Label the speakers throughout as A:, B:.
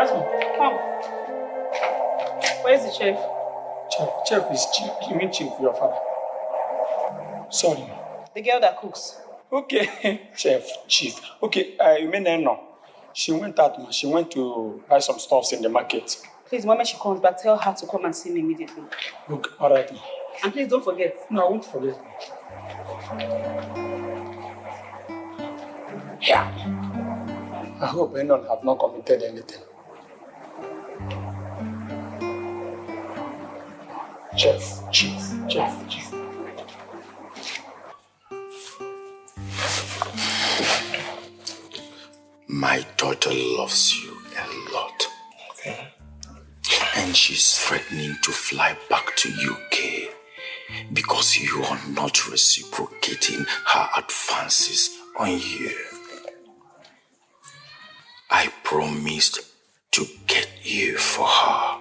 A: Jasmine.
B: Come. Where is the chef?
A: Chef is chief. You mean chief, your father? Sorry.
B: The girl that cooks.
A: Okay, chief. Okay, you mean no? She went out, ma. She went to buy some stuffs in the market.
B: Please, when she comes back, tell her to come and see me immediately.
A: Okay, all right, ma.
B: And please don't forget.
A: No, I won't forget. Yeah. I hope Enon have not committed anything. Chief.
C: My daughter loves you a lot.
D: Okay.
C: And she's threatening to fly back to UK because you are not reciprocating her advances on you. I promised to get you for her.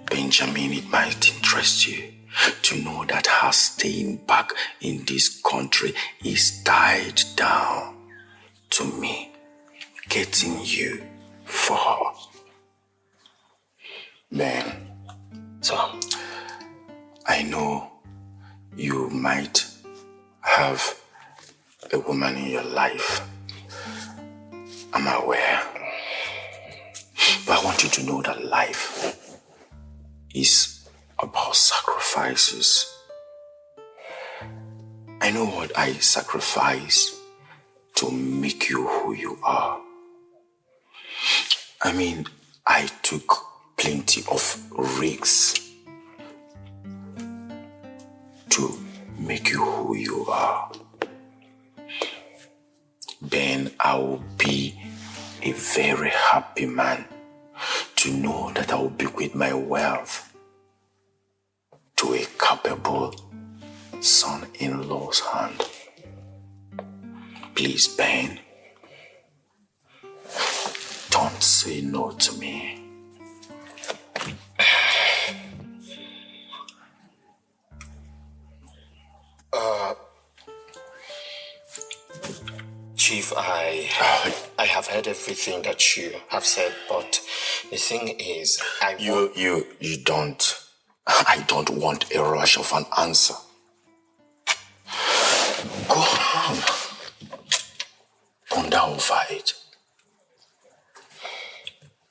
C: Benjamin, it might interest you to know that her staying back in this country is tied down to me getting you for her. Ben,
D: So,
C: I know you might have a woman in your life. I'm aware. But I want you to know that life is about sacrifices. I know what I sacrificed to make you who you are. I mean, I took plenty of risks to make you who you are. Then I will be a very happy man to know that I will bequeath my wealth to a capable son-in-law's hand. Please, Ben, don't say no to me.
D: Chief, I have heard everything that you have said, but the thing is, I
C: don't want a rush of an answer. Go on. Ponder over it.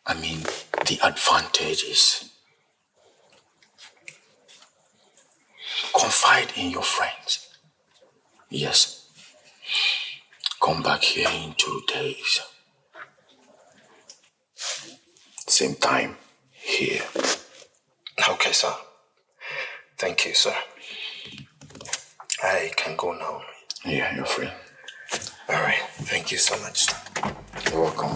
C: I mean, the advantages. Confide in your friends. Yes. Come back here in 2 days. Same time here.
D: Okay, sir. Thank you, sir. I can go now.
C: Yeah, you're free.
D: All right. Thank you so much, sir.
C: You're welcome.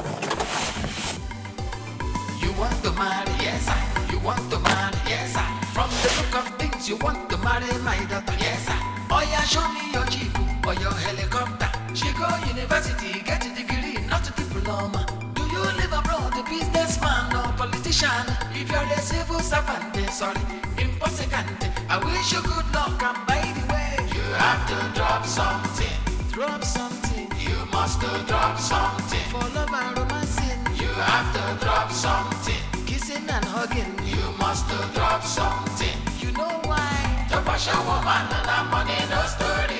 E: You want to marry, yes, I. You want to marry, yes, I. From the look of things, you want to marry my daughter, yes, I. Oh yeah, show me your jeep or your helicopter. She go university, get a degree, not a diploma. Do you live abroad, a businessman or politician? If you're a civil servant, sorry, impossible. I wish you good luck, and by the way, you have to drop something. Drop something. You must drop something. For love and romancing, you have to drop something. Kissing and hugging, you must drop something. You know why? To wash a woman and a money, no story.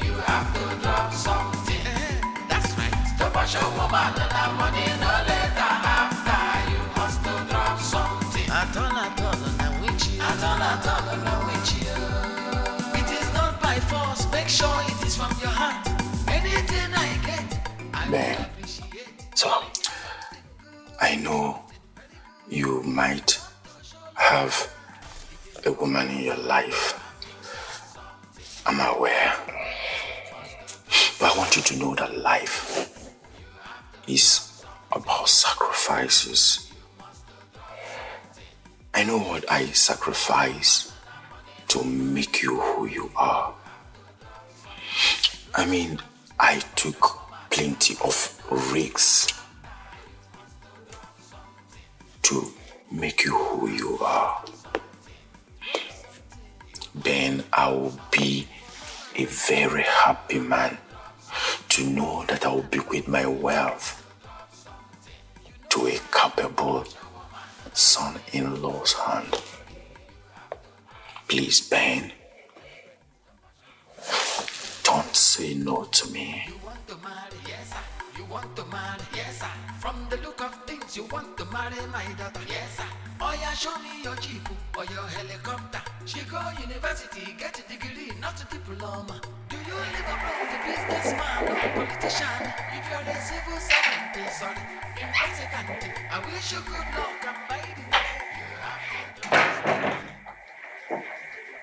E: You have to drop something. That's right. To wash a woman and a money, no later after. You must drop something. At all, no witchy. At all, no witchy. It is not by force. Make sure it is from your heart. Anything I get, I will appreciate.
D: So,
C: I know you might have a woman in your life. I'm aware. But I want you to know that life is about sacrifices. I know what I sacrificed to make you who you are. I mean, I took plenty of risks to make you who you are. Then I will be a very happy man to know that I will bequeath my wealth to a capable son-in-law's hand. Please, Ben, don't say no to me.
E: You want to marry, yes, sir. You want to marry, yes, sir. From the look of things, you want to marry my daughter, yes, sir. Oh yeah, show me your jeep or your helicopter. She go university, get a degree, not a diploma. Do you live abroad, a businessman or a politician? If you're a civil servant, sorry, intoxicant, I wish you good luck and by the way you have to.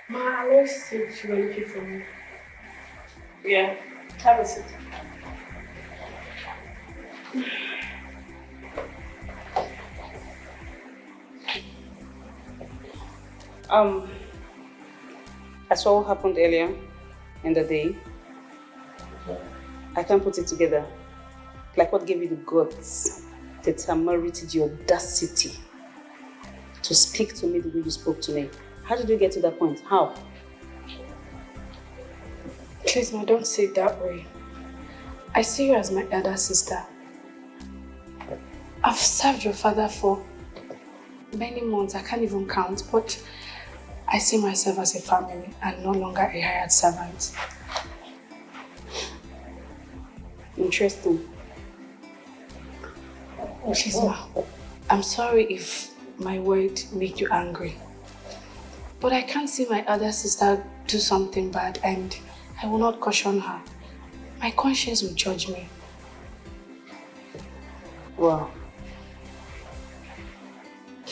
F: Ma, I always said you were looking for me.
B: Yeah, have a seat. I saw what happened earlier in the day. I can't put it together. Like what gave you the guts, the temerity, the audacity to speak to me the way you spoke to me? How did you get to that point? How?
F: Please, ma, don't say it that way. I see you as my elder sister. I've served your father for many months, I can't even count, but I see myself as a family and no longer a hired servant.
B: Interesting.
F: Please, ma, I'm sorry if my word made you angry, but I can't see my elder sister do something bad and I will not caution her. My conscience will judge me.
B: Wow.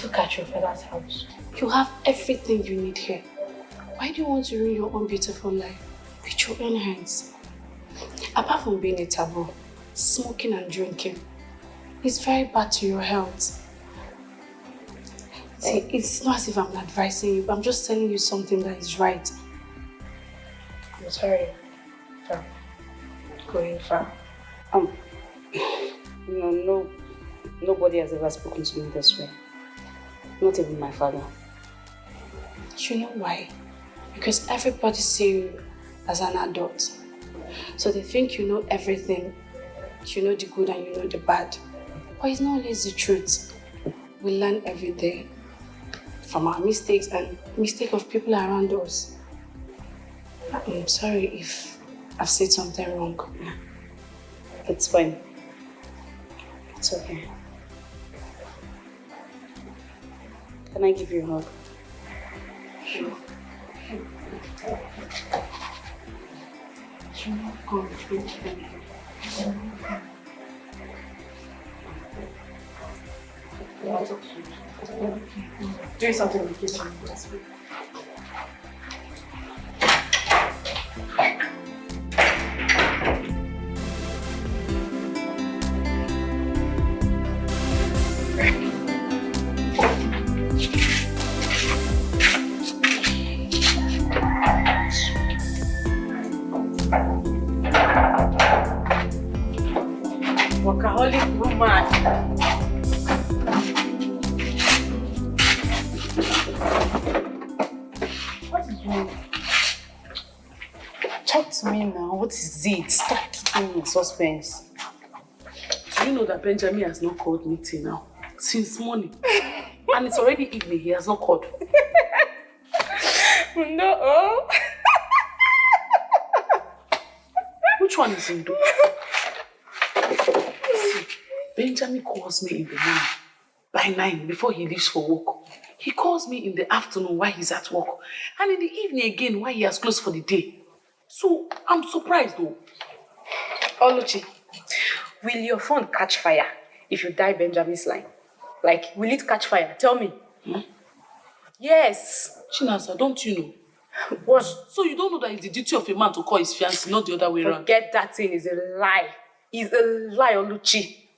F: Look at your father's house. You have everything you need here. Why do you want to ruin your own beautiful life with your own hands? Apart from being a taboo, smoking and drinking is very bad to your health. See, it's not as if I'm advising you, but I'm just telling you something that is right. I'm sorry for going far.
B: Nobody has ever spoken to me this way. Not even my father.
F: You know why? Because everybody sees you as an adult. So they think you know everything. You know the good and you know the bad. But it's not always the truth. We learn every day from our mistakes and mistakes of people around us. I'm sorry if I've said something wrong.
B: It's fine. It's okay. Can I give you a hug?
F: Sure.
B: Doing something in the kitchen.
G: Workaholic woman. What is wrong? Talk to me now. What is it? Stop keeping me in suspense.
H: Do you know that Benjamin has not called me till now? Since morning. And it's already evening. He has not called.
G: No.
H: Which one is Indo? See, Benjamin calls me in the morning by 9 before he leaves for work. He calls me in the afternoon while he's at work. And in the evening again while he has closed for the day. So I'm surprised though.
G: Oluchi, will your phone catch fire if you die Benjamin's line? Like, will it catch fire? Tell me. Yes.
H: Chinasa, don't you know?
G: What?
H: So you don't know that it's the duty of a man to call his fiancé, not the other way around?
G: Forget that thing is a lie. It's a lie, Oluchi.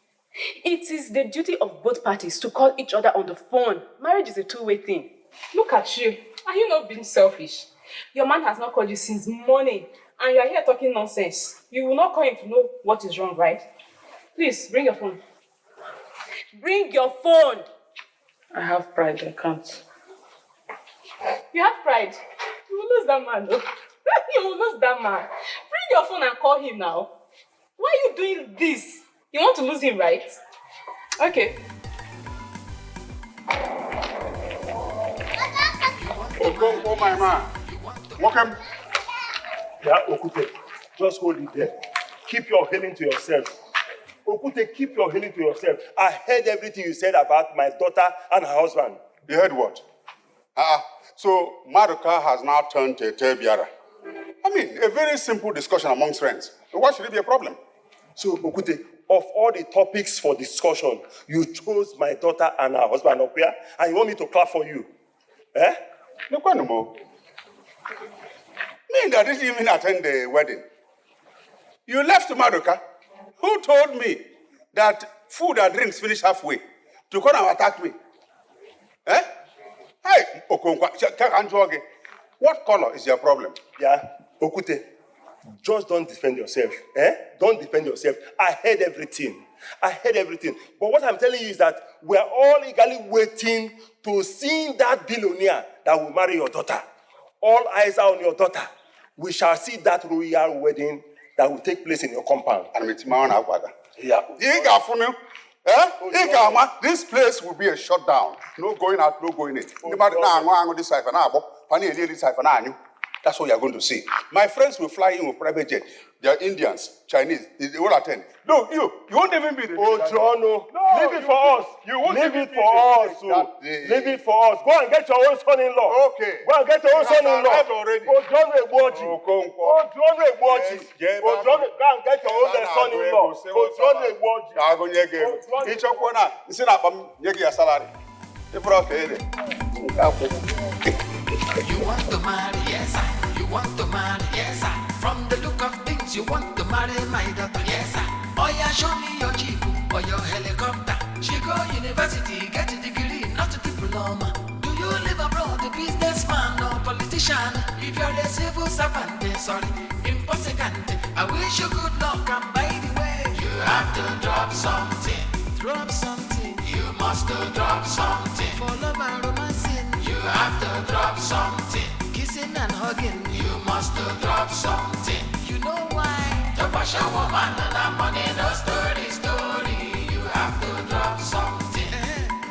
G: It is the duty of both parties to call each other on the phone. Marriage is a two-way thing. Look at you. Are you not being selfish? Your man has not called you since morning, and you are here talking nonsense. You will not call him to know what is wrong, right? Please, bring your phone. Bring your phone.
H: I have pride, I can't.
G: You have pride. You will lose that man, though. You will lose that man. Bring your phone and call him now. Why are you doing this? You want to lose him, right? Okay.
I: Oh, my man. Welcome. Yeah, Okute, just hold it there. Keep your healing to yourself. Okute, keep your healing to yourself. I heard everything you said about my daughter and her husband.
J: You heard what? So Maruka has now turned to a Tebiara. I mean, a very simple discussion amongst friends. Why should it be a problem?
I: So, Okute, of all the topics for discussion, you chose my daughter and her husband up here, and you want me to clap for you? Eh?
J: Look, no more. Me that didn't even attend the wedding. You left Maruka. Who told me that food and drinks finish halfway to come and attack me? Eh? Hey, Okonkwa, what color is your problem?
I: Yeah, Okute, just don't defend yourself. Eh? Don't defend yourself. I heard everything. But what I'm telling you is that we're all eagerly waiting to see that billionaire that will marry your daughter. All eyes are on your daughter. We shall see that royal wedding that will take place in your compound.
J: And with my own
I: yeah.
J: This place will be a shutdown. No going out, no going in. That's what you're going to see. My friends will fly in with private jet. They're Indians, Chinese. They will attend.
I: No, you won't even be the Jono. Leave it for us. You won't leave it for us. Leave it for us. Go and get your own son-in-law.
J: Okay.
I: Go and get your own son-in-law.
J: Already.
I: Go and get your own son-in-law.
E: You want to marry, yes, sir. You want to marry, yes, sir. From the look of things, you want to marry my daughter, yes, sir. Oh yeah, show me your jeep or your helicopter. She go university, get a degree, not a diploma. Do you live abroad, a businessman or politician? If you're a civil servant, sorry, impossible. I wish you good luck, and by the way, you have to drop something. Drop something. You must drop something. For love and romancing. You have to drop something. Kissing and hugging. You must drop something. You know why? To wash a woman and a money, no story. You have to drop something.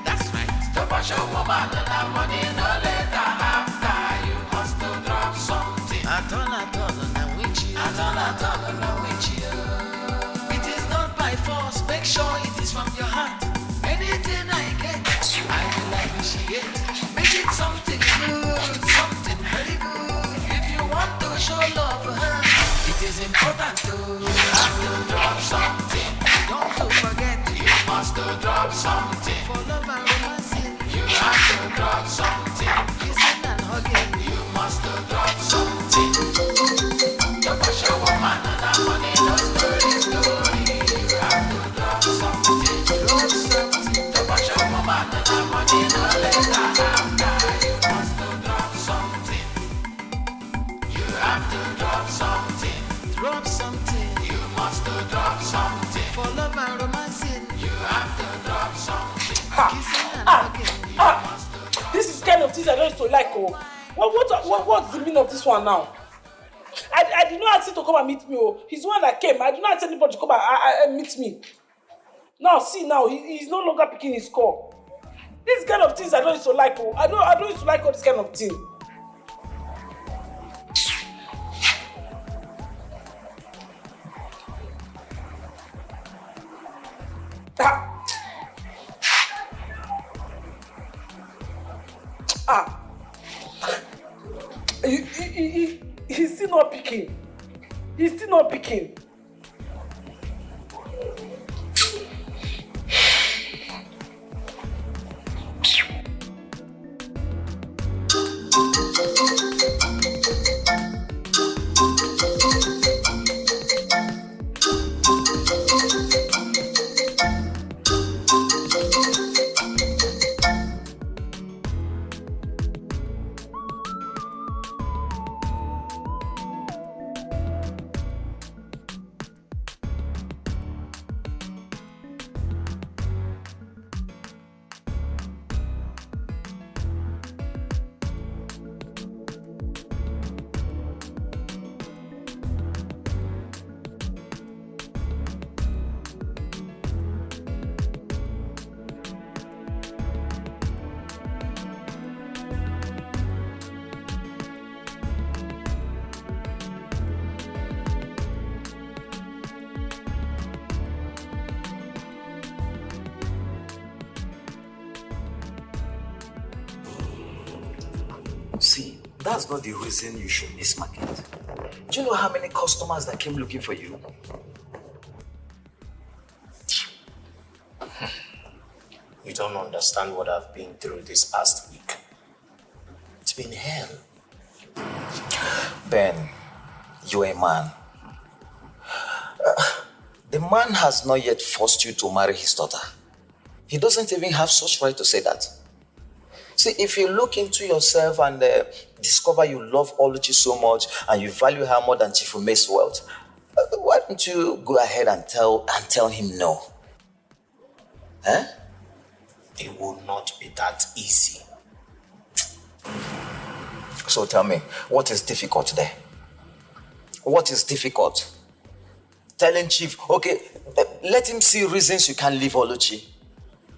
E: That's right. To wash a woman and a money, no later after. You must drop something. At all, no witch. It is not by force. Make sure it is from your heart. Anything I get, I will appreciate. Make it something good, something very good. If you want to show love, it is important to have to drop something. Don't forget, you must drop something. For love and romancing, you have to drop something. Kissing and hugging, you must drop something. Don't push a woman and a money, no story. You have to drop something. Drop something. Don't push a woman and a money, no later after. You must drop something. You have to drop something. Drop something. You must drop something. For love and romancing, you have to drop something. Kissing and hugging, you must drop.
H: This is kind of things I don't used to like. Oh, what's the meaning of this one now? I did not ask him to come and meet me. Oh, he's the one that came. I did not ask anybody to come and meet me. Now, see, he's no longer picking his call. This kind of things I don't used to like. Oh, I don't used to like all this kind of thing. He's still not picking.
K: See, that's not the reason you should miss market. Do you know how many customers that came looking for you?
D: You don't understand what I've been through this past week. It's been hell.
K: Ben, you're a man. The man has not yet forced you to marry his daughter. He doesn't even have such right to say that. See, if you look into yourself and discover you love Oluchi so much and you value her more than Chief Ume's wealth, why don't you go ahead and tell him no? Huh?
D: It will not be that easy.
K: So tell me, what is difficult there? What is difficult? Telling Chief, okay, let him see reasons you can't leave Oluchi.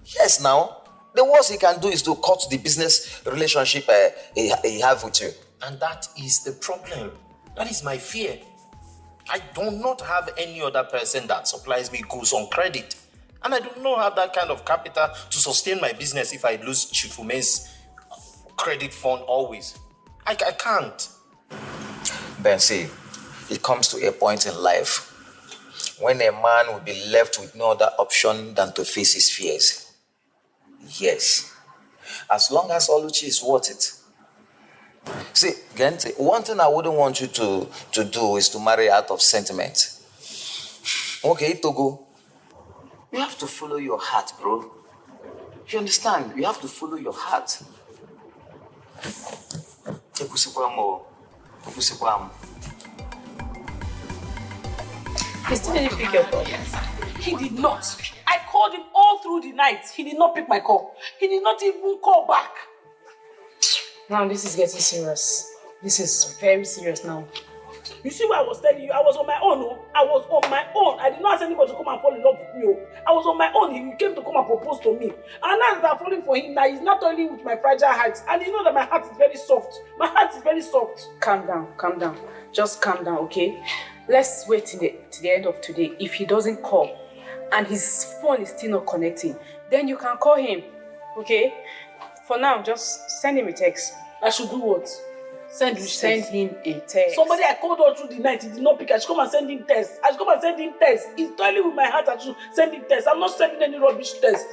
K: Yes, now. The worst he can do is to cut the business relationship he have with you.
D: And that is the problem. That is my fear. I do not have any other person that supplies me goods on credit. And I do not have that kind of capital to sustain my business if I lose Chief Ume's credit fund always. I can't.
K: Ben, see, it comes to a point in life when a man will be left with no other option than to face his fears. Yes, as long as Oluchi is worth it. See, Gente, one thing I wouldn't want you to do is to marry out of sentiment. Okay, Togo, you have to follow your heart, bro. You understand? You have to follow your heart.
H: He still didn't pick your call. He did not. I called him all through the night. He did not pick my call. He did not even call back.
G: Now this is getting serious. This is very serious now.
H: You see what I was telling you? I was on my own. Oh. I was on my own. I did not ask anybody to come and fall in love with me. Oh. I was on my own. He came to come and propose to me. And now that I'm falling for him, now he's not only with my fragile heart. And you know that my heart is very soft. My heart is very soft.
G: Calm down. Just calm down, okay? Let's wait till the end of today. If he doesn't call and his phone is still not connecting, then you can call him, okay? For now, just send him a text.
H: I should do what? Send
G: him a text.
H: Somebody I called all through the night, he did not pick. I should come and send him text. He's toiling with my heart. I should send him text. I'm not sending any rubbish text.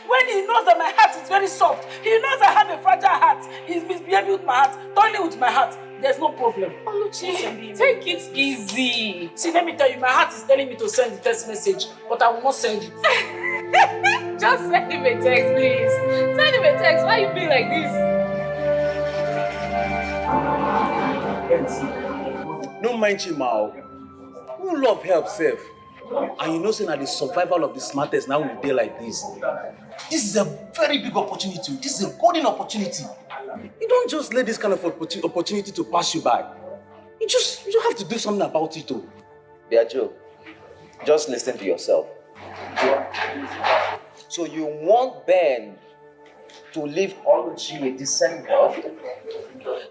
H: When he knows that my heart is very soft, he knows I have a fragile heart, he's misbehaving with my heart, toiling with my heart, there's no problem.
G: Oluchi, take it easy.
H: See, let me tell you, my heart is telling me to send the text message, but I will not send it.
G: Just send him a text, please. Send him a text. Why you being like this?
L: No mind Chimao. Who love help self? And you know, saying that the survival of the smartest now will be like this. This is a very big opportunity. This is a golden opportunity. You don't just let this kind of opportunity to pass you by. You have to do something about it too.
K: Biajo, just listen to yourself. So you want Ben to leave Oluchi a decent girl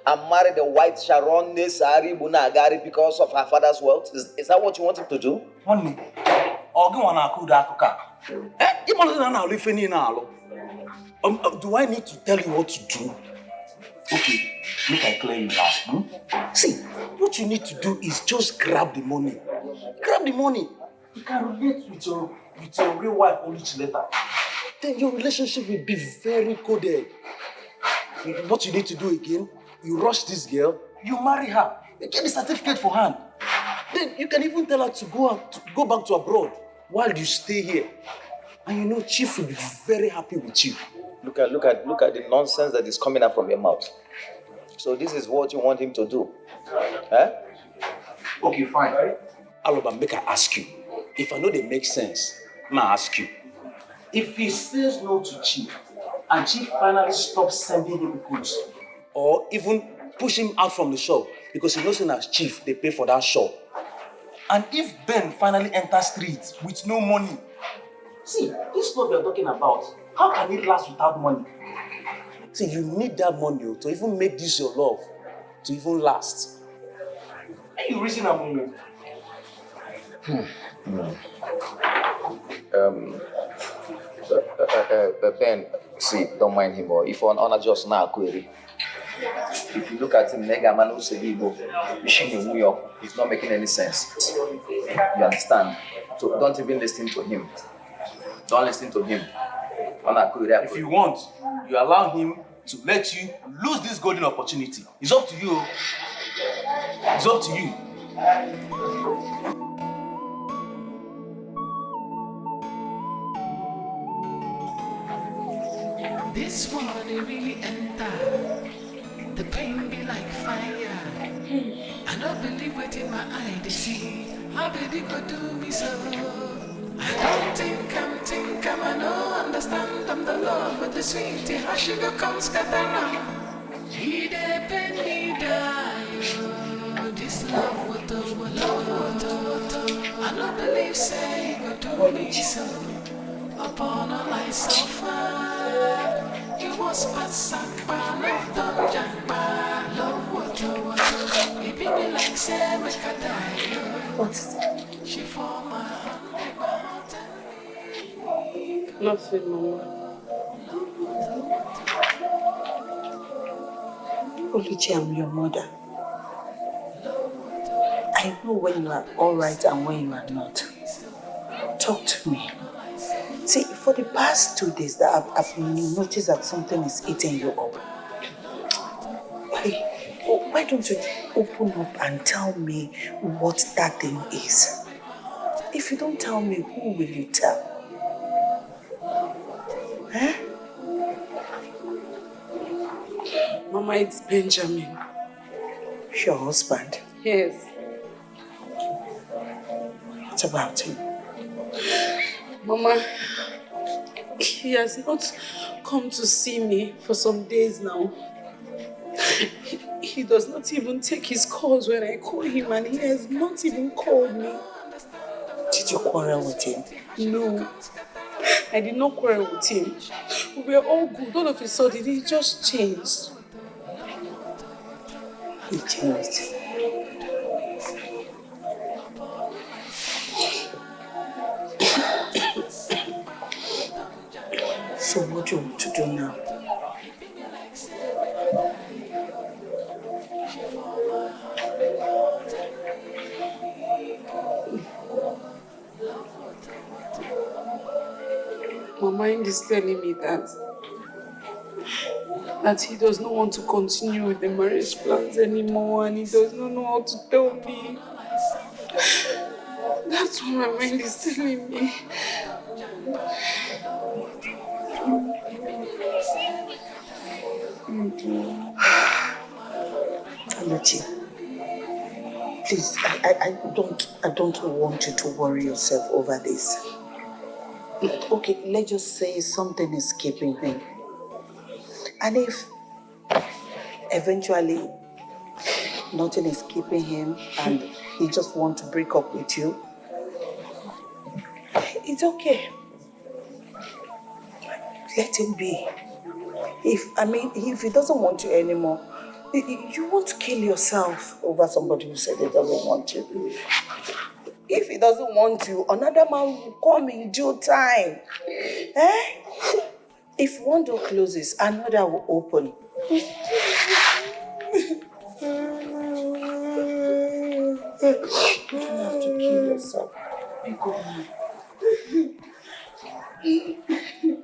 K: and marry the white Sharon Nesari Bunagari because of her father's wealth? Is that what you want him to do?
L: Do I need to tell you what to do? Okay, make I clear you now. See, what you need to do is just grab the money. Grab the money. You can relate with your real wife Oluchi later. Then your relationship will be very coded. What you need to do again, you rush this girl, you marry her, you get the certificate for hand. Then you can even tell her to go back to abroad while you stay here. And you know, Chief will be very happy with you.
K: Look at the nonsense that is coming out from your mouth. So this is what you want him to do. Huh?
L: Okay, fine. Aloba, make I ask you. If I know they make sense, I'm gonna ask you. If he says no to Chief, and Chief finally stops sending him goods, or even push him out from the shop, because he knows that as Chief, they pay for that shop. And if Ben finally enters streets with no money, see, this is what we are talking about. How can it last without money? See, you need that money to even make this your love, to even last. Are you reason I'm
K: Ben, see, don't mind him. Or if on honor just now, query. If you look at him, Nega Manu Segibo, Machine in New York, it's not making any sense. You understand? So don't even listen to him. Don't listen to him.
L: If you want, you allow him to let you lose this golden opportunity. It's up to you. It's up to you.
E: This one they really enter. The pain be like fire. I don't believe what in my eye they see. How did it go do me so? I don't think I'm I know understand I'm the love with the sweetie. How sugar comes scatter. He de penny die. This love water. I don't believe say go do me so. Upon a light so far. You was pass love don't jack love water. It be me like say make I die.
B: What is it?
E: She for my heart and
B: Nothing, Mama. Oluchi, I'm your mother. I know when you are all right and when you are not. Talk to me. See, for the past 2 days that I've noticed that something is eating you up. Why don't you open up and tell me what that thing is? If you don't tell me, who will you tell? Huh?
H: Mama, it's Benjamin.
B: Your husband?
H: Yes.
B: What about him?
H: Mama, he has not come to see me for some days now. He does not even take his calls when I call him, and he has not even called me.
B: Did you quarrel with him?
H: No, I did not quarrel with him. We were all good. All of a sudden, he just changed.
B: He changed. So what do you want to do now?
H: My mind is telling me that he does not want to continue with the marriage plans anymore, and he does not know how to tell me. That's what my mind is telling me.
B: Oluchi, please, I don't want you to worry yourself over this. Okay, let's just say something is keeping him. And if eventually nothing is keeping him and he just wants to break up with you, it's okay. Let him be. If he doesn't want you anymore, you won't kill yourself over somebody who said he doesn't want you. If he doesn't want you, another man will come in due time. If one door closes, another will open. You don't have to kill yourself. Be good man.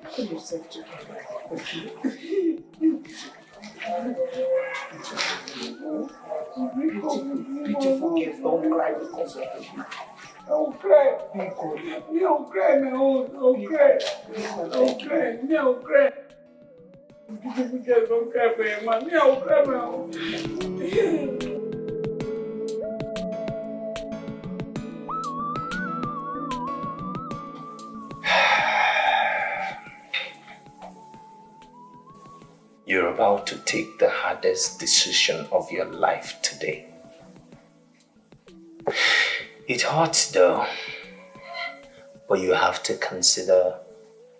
B: Pull yourself together. Beautiful gift, don't cry because of it. Don't cry. Don't cry, don't cry. Don't cry. Don't cry. Beautiful girl, don't cry for your man. Don't cry, man.
D: You're about to take the hardest decision of your life today. It hurts though, but you have to consider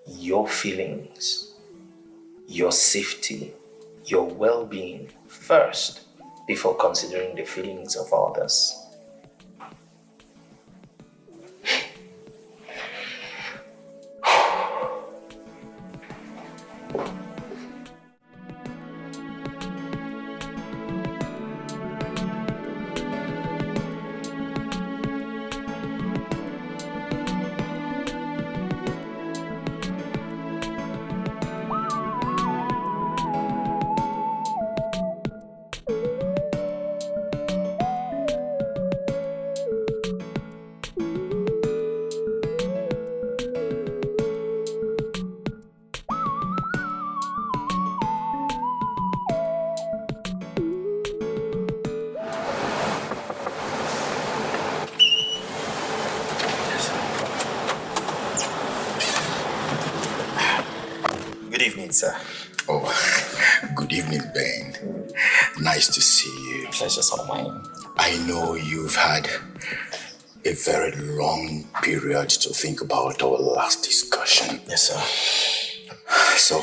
D: your feelings, your safety, your well-being first before considering the feelings of others.
K: sir.
C: Oh, good evening, Ben. Nice to see you.
K: Pleasure's all mine.
C: I know you've had a very long period to think about our last discussion.
K: Yes, sir.
C: So,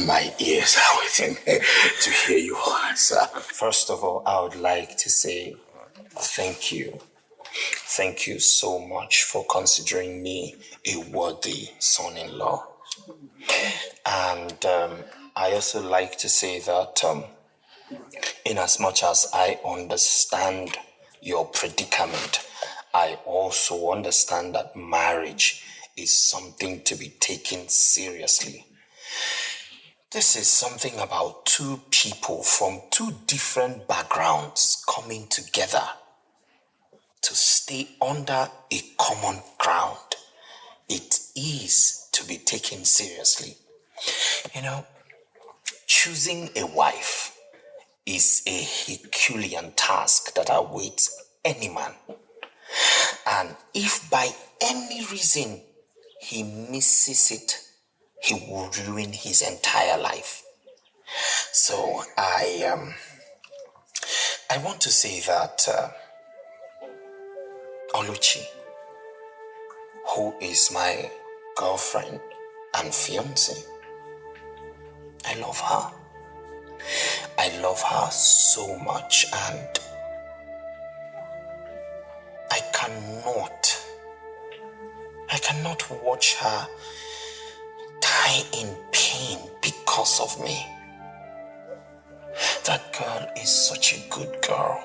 C: my ears are waiting to hear you answer.
K: First of all, I would like to say thank you. Thank you so much for considering me a worthy son-in-law. And I also like to say that in as much as I understand your predicament, I also understand that marriage is something to be taken seriously. This is something about two people from two different backgrounds coming together to stay under a common ground. It is to be taken seriously. You know, choosing a wife is a Herculean task that awaits any man. And if by any reason he misses it, he will ruin his entire life. So I want to say that Oluchi, who is my girlfriend and fiancée, I love her. I love her so much, and I cannot watch her die in pain because of me. That girl is such a good girl.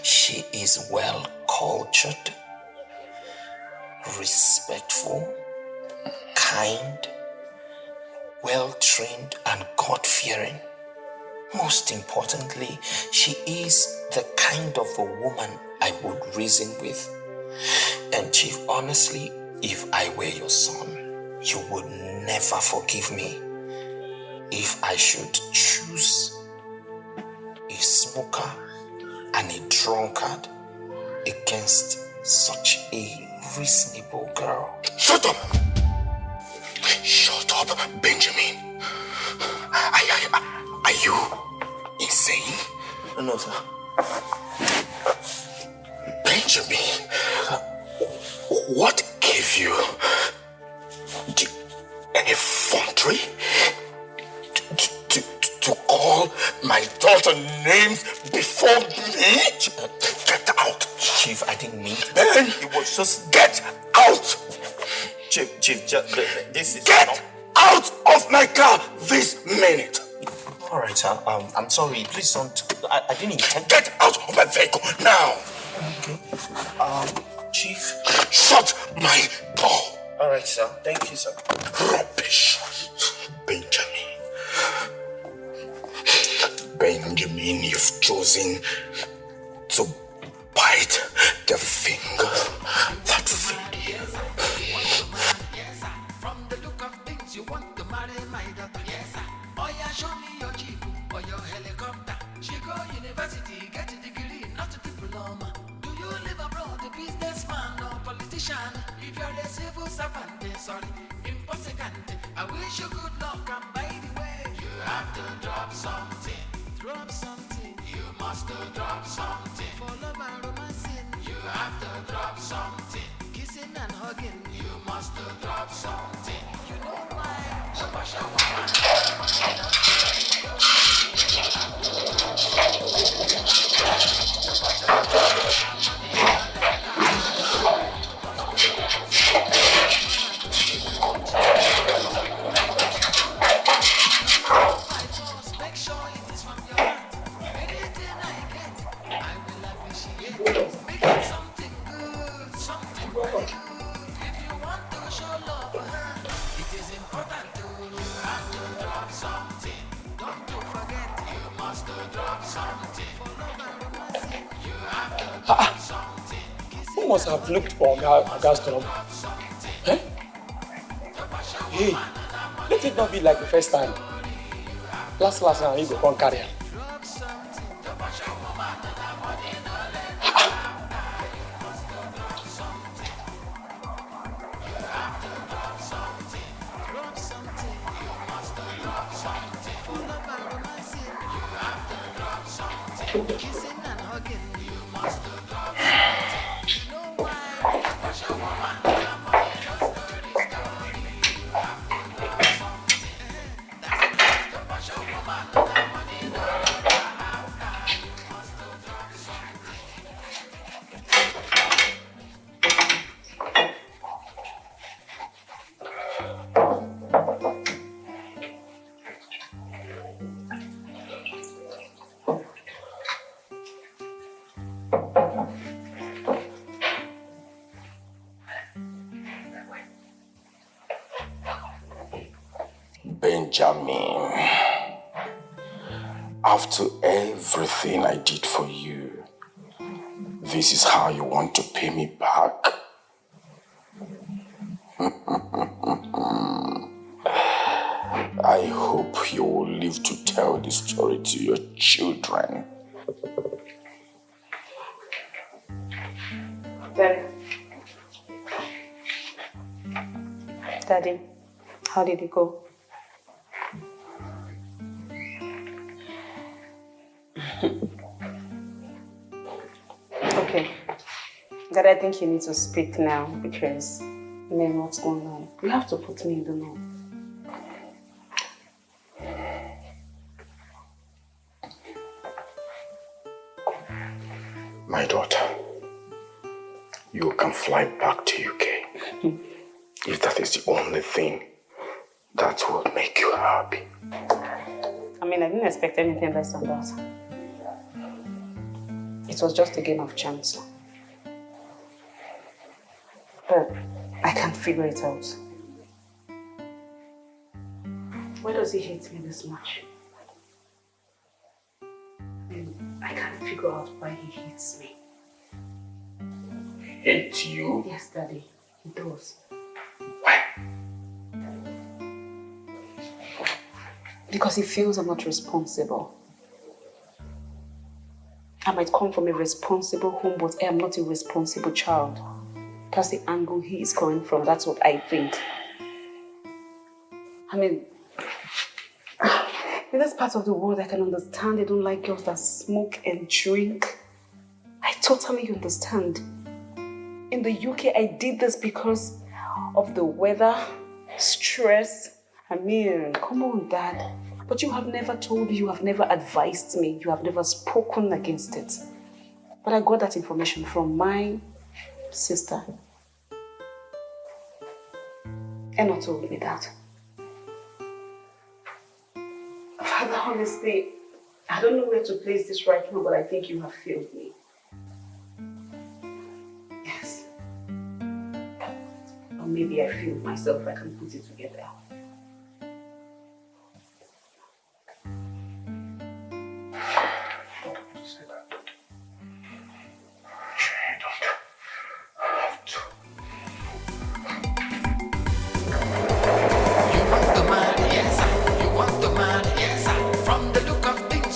K: She is well cultured, respectful, kind, well-trained, and God-fearing. Most importantly, she is the kind of a woman I would reason with. And Chief, honestly, if I were your son, you would never forgive me if I should choose a smoker and a drunkard against such a reasonable girl.
C: Shut up! Shut up, Benjamin. Are you insane?
K: No, sir.
C: Benjamin, what gave you the effrontery to call my daughter names before me? Get out.
K: Chief, I didn't mean to.
C: Ben,
K: it was just...
C: Get out!
K: Chief, this is...
C: Get out of my car this minute!
K: Alright, sir. I'm sorry. Please don't... I didn't intend...
C: Get out of my vehicle now!
K: Okay. Chief...
C: Shut my door!
K: Alright, sir. Thank you, sir.
C: Rubbish. Benjamin, you've chosen to bite the finger that fed you.
E: From the look of things, you want to marry my daughter. Yes, sir. Oh yeah, show me your jeep or your helicopter. She go university, get a degree, not a diploma. Do you live abroad, a businessman or politician? If you're a civil servant, sorry, impossible. I wish you good luck, and by the way, you have to drop something. Drop something. You must drop something. For love and romancing, you have to drop something. Kissing and hugging, you must drop something. You know why? Shabba make sure it is from your heart. Anything I get, I will appreciate. Make it something good, something very good. If you want to show love for her, it is important to have to drop something. Don't you forget, you must drop something. For love and romancing, you have to drop something.
A: Who must have looked for Aga's trouble? Eh? Hey, let it not be like the first time. Last time you go come carry her.
E: Drop something. Kissing and hugging, you must do just right. You know why? Because your woman, come on, just do this, girl. You have to do something. That's it. Because your woman, the money, no longer have time. You must do just
C: Benjamin, after everything I did for you, this is how you want to pay me back? I hope you will live to tell this story to your children.
F: Daddy, how did it go? Okay. Dad, I think you need to speak now because, man, what's going on? You have to put me in the know.
C: My daughter, you can fly back to UK. If that is the only thing that will make you happy.
F: I mean, I didn't expect anything less than that. It was just a game of chance. But I can't figure it out. Why does he hate me this much? I can't figure out why he hates me.
C: Hate you?
F: Yes, Daddy, he does.
C: Why?
F: Because he feels I'm not responsible. I might come from a responsible home, but I am not a responsible child. That's the angle he is coming from. That's what I think. I mean, in this part of the world, I can understand they don't like girls that smoke and drink. I totally understand. In the UK, I did this because of the weather, stress. I mean, come on, Dad. But you have never told me, you have never advised me, you have never spoken against it. But I got that information from my sister. Emma told me that. Father, honestly, I don't know where to place this right now, but I think you have failed me. Yes. Or maybe I failed myself, I can put it together.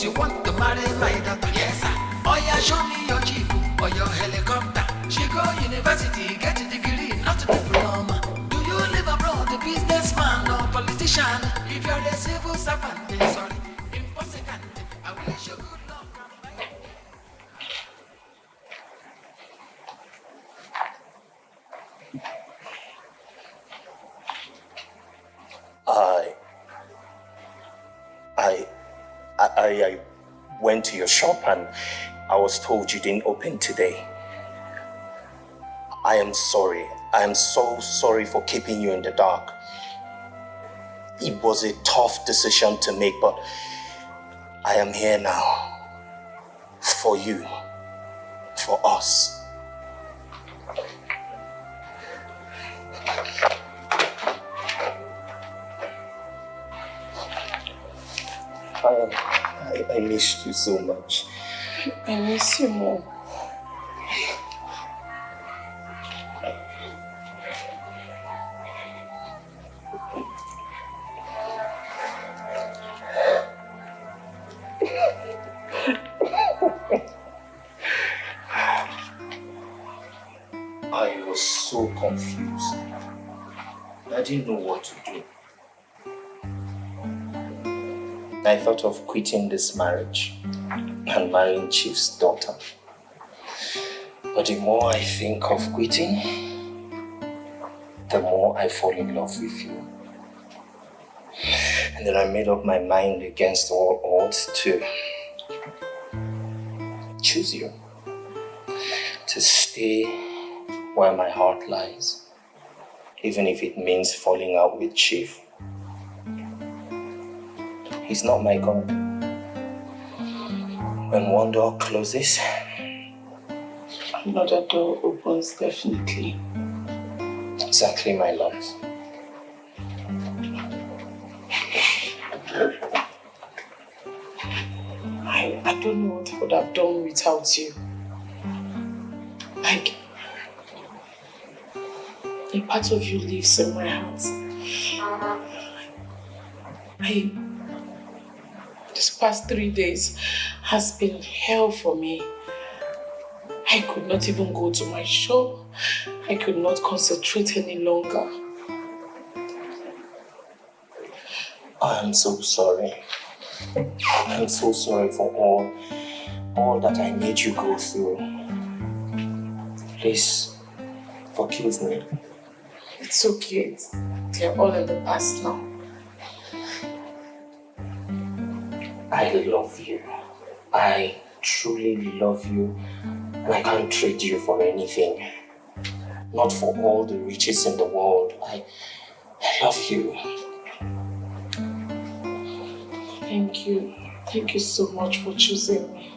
E: You want to marry my daughter? Yes, sir. Oh yeah, show me your jeep or your helicopter. She go university, get a degree, not a diploma. Do you live abroad, a businessman or politician? If you're a civil servant, sorry, impossible. I wish you good luck.
D: I went to your shop and I was told you didn't open today. I am sorry. I am so sorry for keeping you in the dark. It was a tough decision to make, but I am here now. For you. For us. I missed you so much.
F: I miss you more.
D: I was so confused. I didn't know what to do. I thought of quitting this marriage. I and marrying Chief's daughter. But the more I think of quitting, the more I fall in love with you. And then I made up my mind against all odds to choose you, to stay where my heart lies, even if it means falling out with Chief. He's not my God. When one door closes,
H: another door opens, definitely.
D: Exactly, my love.
H: I don't know what I would have done without you. Like, a part of you lives in my heart. This past 3 days has been hell for me. I could not even go to my shop. I could not concentrate any longer.
D: I'm so sorry. I'm so sorry for all that I made you go through. Please, forgive me.
H: It's okay. They're all in the past now.
D: I love you. I truly love you. And I can't trade you for anything. Not for all the riches in the world. I love you.
H: Thank you. Thank you so much for choosing me.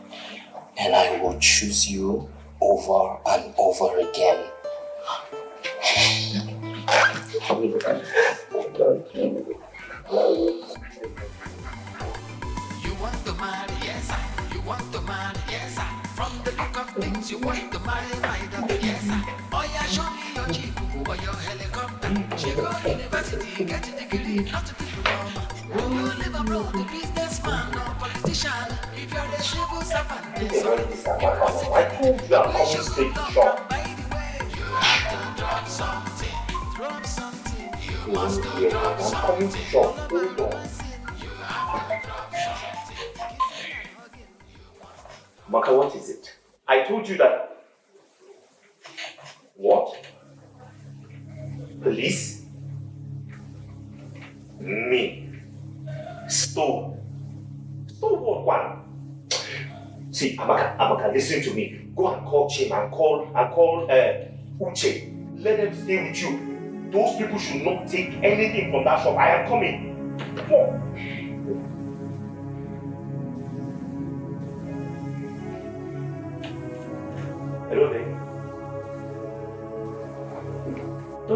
D: And I will choose you over and over again.
E: You want to marry, yes, sir. You want to marry, yes, sir. From the look of things, you want to marry my daughter, yes, sir. Oh yeah, show me your jeep or your helicopter. She go university, get a degree, not a diploma. Will you live abroad, a businessman or politician? If you're a civil servant,
C: I told you I'm coming straight to shop.
E: by the way, you have to drop something. Drop something. You must
C: I'm coming to shop. Hold on. Amaka, what is it? I told you that. What? Police? Me? Stole? Stole what one? See, Amaka, listen to me. Go and call Chim and call Uche. Let them stay with you. Those people should not take anything from that shop. I am coming. Come on. Hello there. No,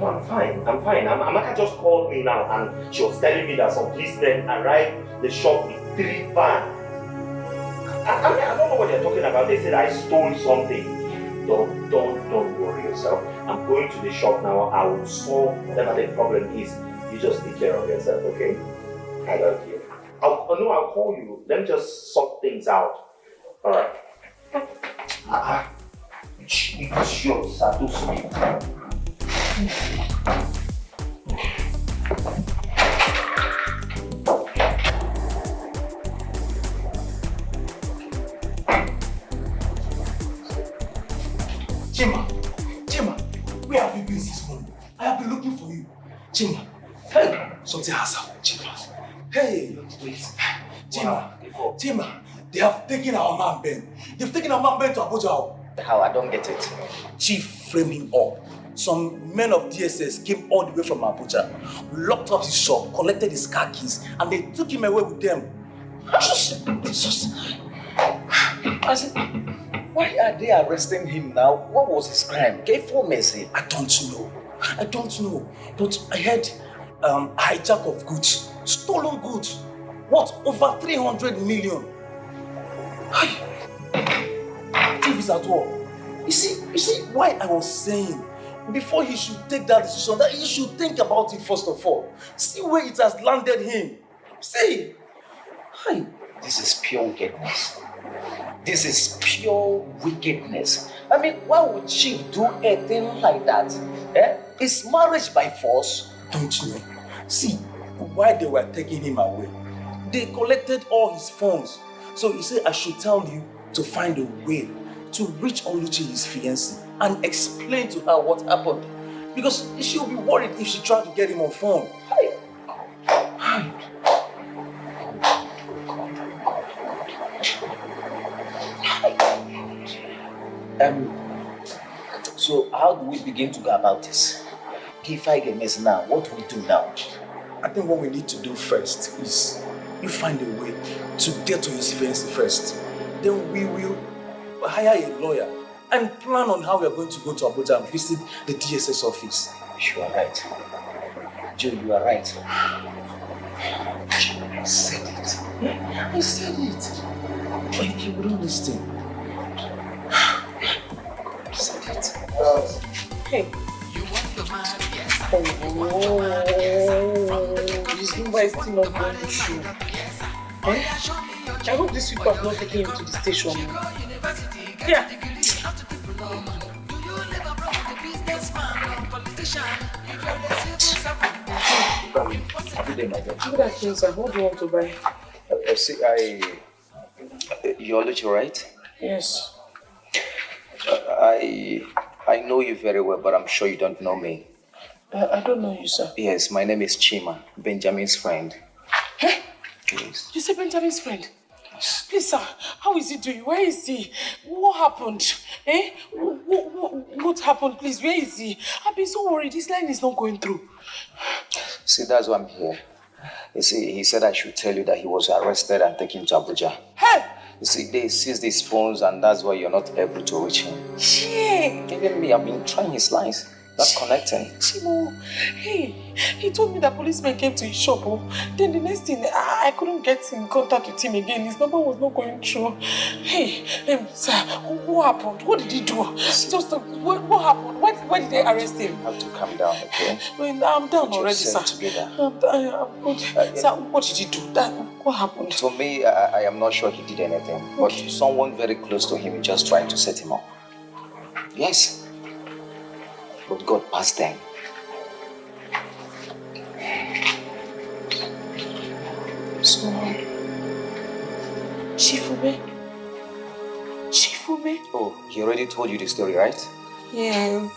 C: I'm fine. Amaka just called me now and she was telling me that some policemen arrived the shop with 3 vans. I don't know what they're talking about. They said I stole something. Don't worry yourself. I'm going to the shop now. I will solve whatever the problem is. You just take care of yourself, okay? I love you. I'll call you. Let me just sort things out. Alright. It's your Saturday.
A: Chima, where have you been since morning? I have been looking for you. Chima, hey, something has happened, Chima. Hey, wait. Chima, they have taken our man Ben. They've taken our man Ben to Abuja.
K: How? I don't get it.
A: Chief framed him up. Some men of DSS came all the way from Abuja, locked up his shop, collected his car keys, and they took him away with them.
K: Why are they arresting him now? What was his crime? Gave for mercy.
A: I don't know. But I heard hijack of goods, stolen goods. What? Over 300 million. Chief is at war. You see why I was saying before he should take that decision, that he should think about it first of all. See where it has landed him. See.
K: This is pure wickedness. This is pure wickedness. I mean, why would Chief do a thing like that? Is marriage by force?
A: Don't you know? See, while they were taking him away, they collected all his phones. So he said I should tell you to find a way to reach Oluchi, his fiancée, and explain to her what happened. Because she'll be worried if she tried to get him on phone.
L: So how do we begin to go about this? If I get mess now, what do we do now?
A: I think what we need to do first is you find a way to get to his fiancée first. Then we will hire a lawyer and plan on how we are going to go to Abuja and visit the DSS office.
L: You are right. Joe, you are right.
A: I said it. I said it. But he wouldn't listen. I said it.
F: Hey.
E: You want the man, yes.
F: This number is still not going to show. I hope these people have not taken him to the station. Yeah.
K: Good
F: afternoon, sir. What do you want to buy?
K: You're Oluchi, right?
F: Yes.
K: I know you very well, but I'm sure you don't know me.
F: I don't know you, sir.
K: Yes, my name is Chima, Benjamin's friend.
F: Hey?
K: Yes.
F: You say Benjamin's friend? Please, sir, how is he doing? Where is he? What happened? Eh? What happened, please? Where is he? I've been so worried. This line is not going through.
K: See, that's why I'm here. You see, he said I should tell you that he was arrested and taken to Abuja.
F: Hey!
K: You see, they seized his phones and that's why you're not able to reach him.
F: Shit!
K: Even me, I've been trying his lines. Not connecting.
F: Chimo, hey, he told me that policemen came to his shop. Oh. Then the next thing, I couldn't get in contact with him again. His number was not going through. Hey, sir, what happened? What did he do? What happened? Why did they arrest him?
K: You have to calm down, okay?
F: Well, I'm down already, sir.
K: Together.
F: Sir, what did he do? What happened?
K: To me, I am not sure he did anything. But someone very close to him is just trying to set him up. Yes. But God passed them.
F: So, Chifume?
K: Oh, he already told you the story, right?
F: Yes.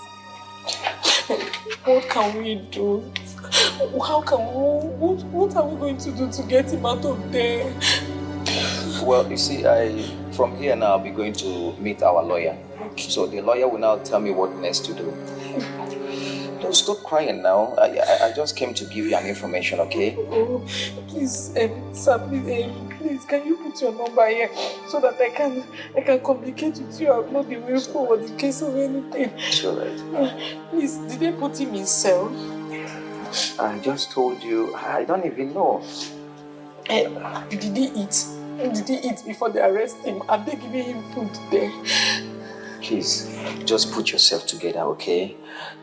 F: What can we do? What are we going to do to get him out of there?
K: Well, you see, from here now, I'll be going to meet our lawyer. So the lawyer will now tell me what next to do. Don't stop crying now. I just came to give you an information, okay?
F: Oh, please, sir, please, can you put your number here so that I can communicate with you? I'll know the way forward in case of anything.
K: Sure, right.
F: Please, did they put him in cell?
K: I just told you, I don't even know.
F: Did he eat? Did he eat before they arrest him? Are they giving him food there?
K: Please, just put yourself together, okay?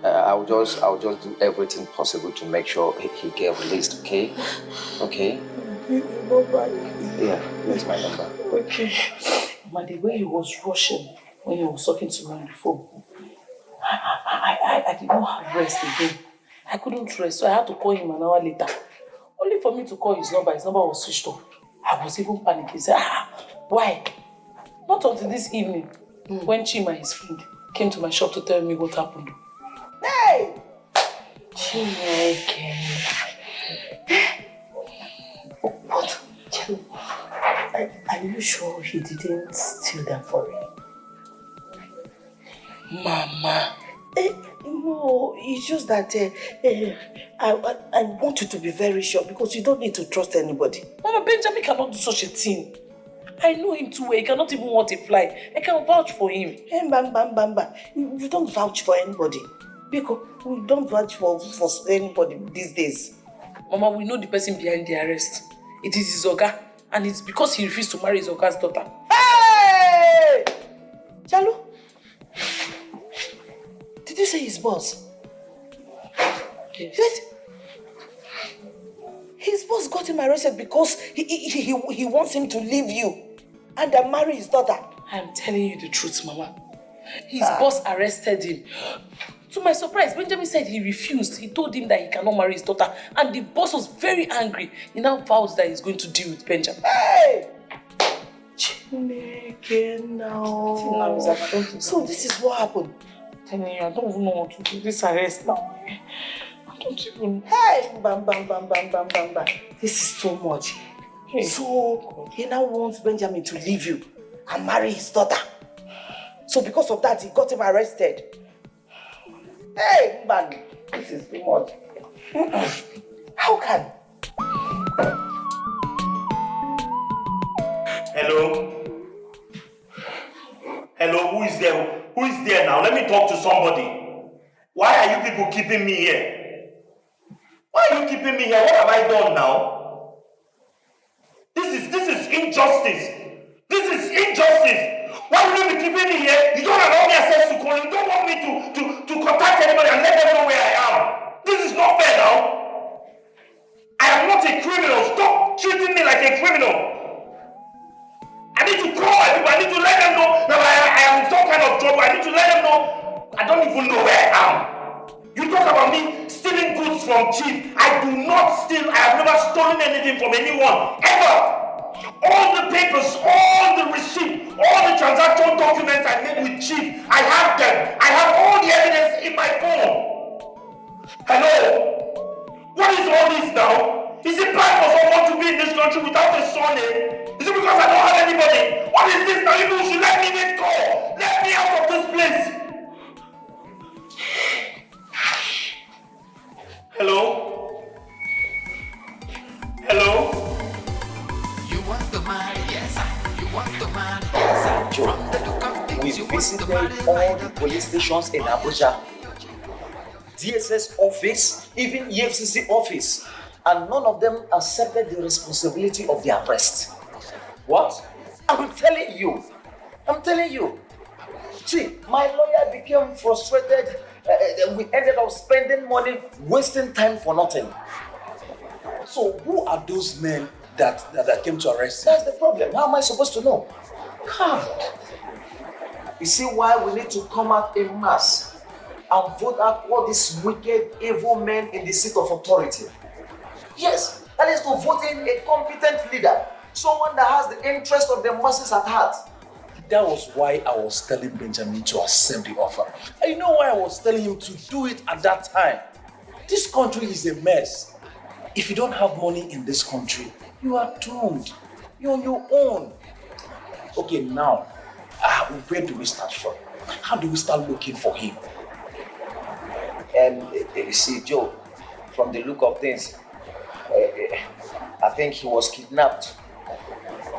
K: I'll just do everything possible to make sure he get released, okay? Okay?
F: Your number.
K: Yeah, that's my number.
F: Okay. But the way he was rushing when he was talking to me on the phone, I did not have rest again. I couldn't rest, so I had to call him an hour later. Only for me to call his number was switched off. I was even panicking. Said, why? Not until this evening, when Chima, his friend, came to my shop to tell me what happened. Hey! Chineke.
H: But, are you sure he didn't steal them for you?
F: Mama.
H: No, it's just that I want you to be very sure because you don't need to trust anybody.
F: Mama, Benjamin cannot do such a thing. I know him too well. He cannot even want a fly. I can vouch for him.
H: Hey, bam. You don't vouch for anybody. Because we don't vouch for anybody these days.
F: Mama, we know the person behind the arrest. It is his Oga. And it's because he refused to marry his Oga's daughter.
H: Hey! Chalu? Did you say his boss?
F: Yes.
H: Wait. His boss got him arrested because he wants him to leave you and then marry his daughter.
F: I'm telling you the truth, Mama. His boss arrested him. To my surprise, Benjamin said he refused. He told him that he cannot marry his daughter. And the boss was very angry. He now vows that he's going to deal with Benjamin.
H: Hey! So this is what happened. Telling you, I don't even know what to do. This arrest now. I don't even. Hey, bam. This is too much. Hey. So he now wants Benjamin to leave you and marry his daughter. So because of that, he got him arrested. Hey, man, this is too much. How can?
C: Hello? Hello, who is there? Who is there now? Let me talk to somebody. Why are you people keeping me here? Why are you keeping me here? What have I done now? This is injustice. This is injustice. Why would you be keeping me here? You don't allow me access to call. You don't want me to contact anybody and let them know where I am. This is not fair now. I am not a criminal. Stop treating me like a criminal. I need to call everybody. I need to let them know that I am in some kind of trouble. I need to let them know. I don't even know where I am. You talk about me stealing goods from Chief. I do not steal. I have never stolen anything from anyone. Ever. All the papers, all the receipt, all the transaction documents I made with Chief, I have them. I have all the evidence in my phone. Hello? What is all this now? Is it bad for someone to be in this country without a surname? Is it because I don't have anybody? What is this now? You should let me get call. Let me out of this place. Hello? Hello?
E: You want the money, yes sir. You want the money, yes sir. From the look of things,
K: We
E: you want the
K: visited
E: money,
K: all the police stations in Abuja, DSS office, even EFCC office, and none of them accepted the responsibility of the arrest. What? I'm telling you. See, my lawyer became frustrated. We ended up spending money, wasting time for nothing.
A: So who are those men that came to arrest him?
K: That's the problem. How am I supposed to know? God. You see why we need to come out en masse and vote out all these wicked, evil men in the seat of authority. Yes, that is to vote in a competent leader, someone that has the interest of the masses at heart.
A: That was why I was telling Benjamin to accept the offer. And you know why I was telling him to do it at that time? This country is a mess. If you don't have money in this country, you are doomed. You're on your own. Okay, now, where do we start from? How do we start looking for him?
K: You see, Joe, from the look of things, I think he was kidnapped.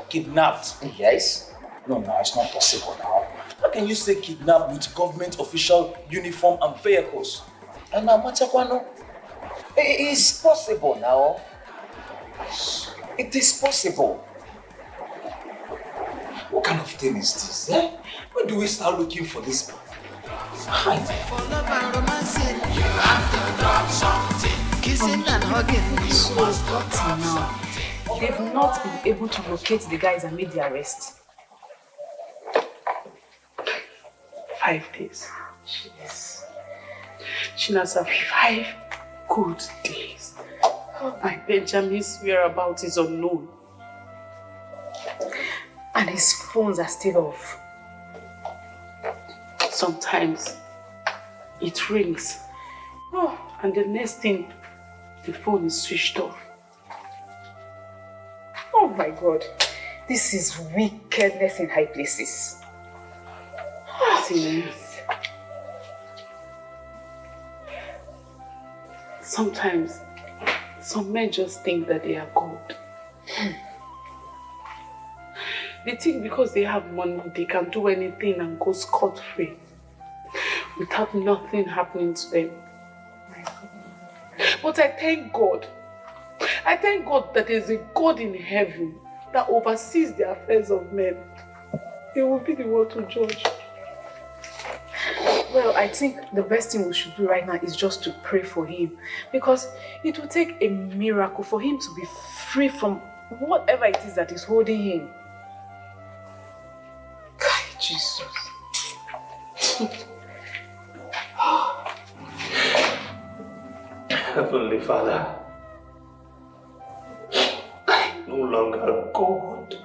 A: Kidnapped?
K: Yes.
A: No, it's not possible now. How can you say kidnapped with government official uniform and vehicles?
K: And now, Machakwano, it is possible now. It is possible.
A: What kind of thing is this? Eh? When do we start looking for this man?
E: For love and romancing, you have to drop something. Kissing and hugging,
F: So up till now, they've not been able to locate the guys that made the arrest.
H: 5 days. Jeez. Chinasa, 5 good days. My Benjamin's whereabouts is unknown.
F: And his phones are still off.
H: Sometimes it rings. Oh, and the next thing, the phone is switched off.
F: Oh my God. This is wickedness in high places.
H: Sometimes some men just think that they are God. They think because they have money, they can do anything and go scot-free without nothing happening to them. But I thank God. I thank God that there is a God in heaven that oversees the affairs of men. He will be the one to judge.
F: Well, I think the best thing we should do right now is just to pray for him, because it will take a miracle for him to be free from whatever it is that is holding him. God, Jesus.
C: Heavenly Father, I no longer God.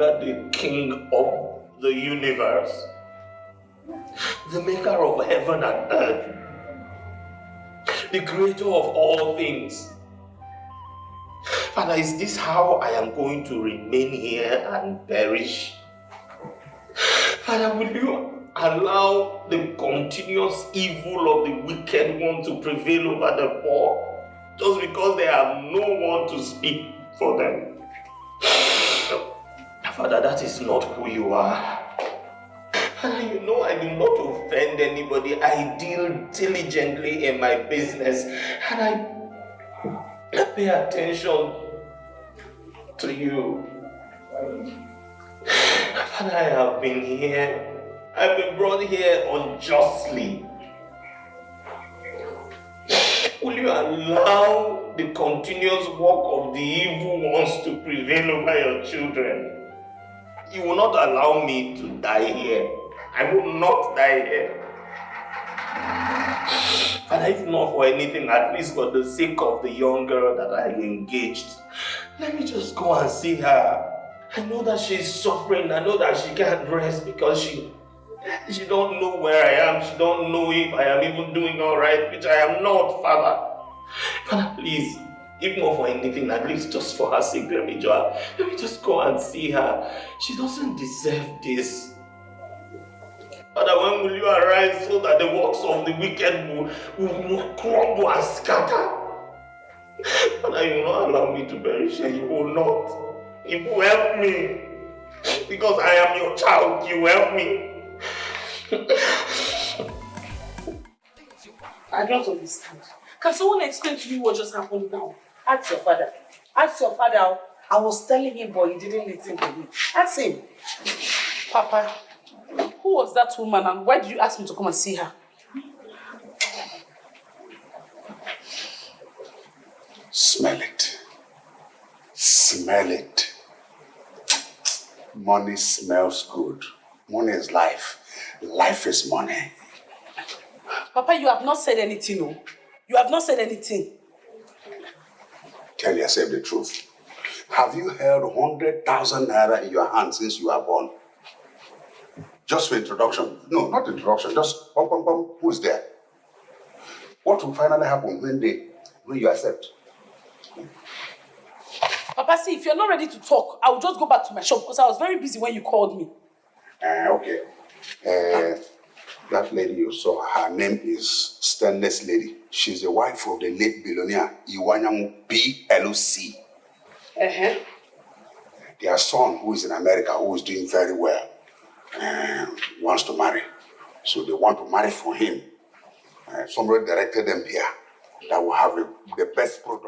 D: over the King of the universe, the maker of heaven and earth, the creator of all things. Father, is this how I am going to remain here and perish? Father, will you allow the continuous evil of the wicked one to prevail over the poor just because they have no one to speak for them? Father, that is not who you are. Father, you know I do not offend anybody. I deal diligently in my business and I pay attention to you. Father, I have been here. I've been brought here unjustly. Will you allow the continuous work of the evil ones to prevail over your children? You will not allow me to die here. I will not die here. And if not for anything, at least for the sake of the young girl that I engaged, let me just go and see her. I know that she's suffering. I know that she can't rest because she don't know where I am. She don't know if I am even doing all right, which I am not, Father. Father, please, if not for anything, at least just for her sake, let me just go and see her. She doesn't deserve this. Father, when will you arise so that the works of the wicked will crumble and scatter? Father, you will not allow me to perish, and you will not. You will help me. Because I am your child, you help me.
H: I don't understand. Can someone explain to me what just happened now?
B: Ask your father. Ask your father. I was telling him, but he didn't listen to me. Ask him.
H: Papa, who was that woman and why did you ask me to come and see her?
J: Smell it. Smell it. Money smells good. Money is life. Life is money.
H: Papa, you have not said anything, no? You have not said anything.
J: Tell yourself the truth. Have you held 100,000 naira in your hand since you are born? Just for introduction. No, not introduction. Just bum, bum, bum. Who's there? What will finally happen when you accept?
H: Papa, see, if you're not ready to talk, I will just go back to my shop because I was very busy when you called me.
J: Okay. That lady you saw, her name is Stainless Lady. She's the wife of the late billionaire Iwanyamu PLC. Their son, who is in America, who is doing very well, wants to marry. So they want to marry for him. Somebody directed them here that will have the best product.